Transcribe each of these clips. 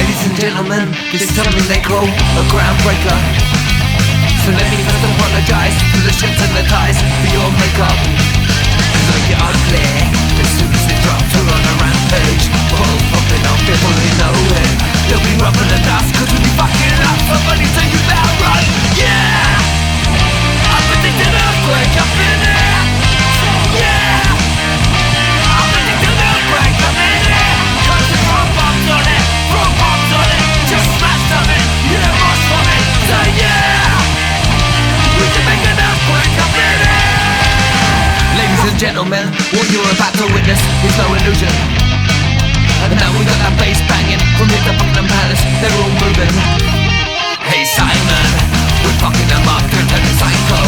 Ladies and gentlemen, this is something they call a groundbreaker. So let me first apologize for the shirts and the ties for your makeup. Cause you're ugly, as soon as they drop to run a rampage. Bottles popping up before they know it. They'll be rubbing the dust cause we'll be fucking up somebody so you better run. Yeah! I predict an earthquake up in here. Yeah! I predict an earthquake up in here. Cause we throw bombs on it, throw bombs on it. Just smash on it, yeah, rush from it. So yeah! We can make an earthquake up in here. Ladies and gentlemen, what you're about to witness is no illusion. And now we got that bass banging from here to Buckingham Palace, they're all moving. Hey Simon, we're fucking them up, they're turning psycho.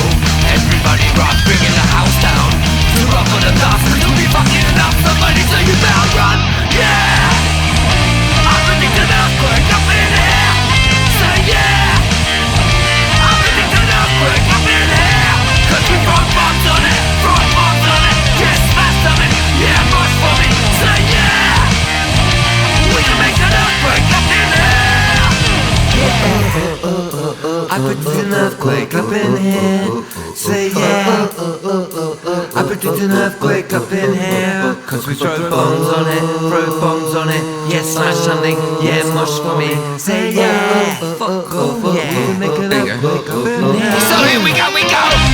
Everybody rock, bringing the house down. To run for the dust, cause we'll be fucking up somebody so you better run. Yeah! I predict an earthquake up in here. So yeah! I predict an earthquake up in here. Cause we throw bombs on it, throw bombs on it. Yeah, smash on it, yeah, rush for me. So yeah! We can make an earthquake up in here. I predict an earthquake up in here. Say yeah. I predict an earthquake up in here. Cause we throw bombs on it, throw bombs on it. Yeah, smash something, yeah, mush for me. Say yeah. Fuck off, yeah. We can make an earthquake up in here. So here we go, we go.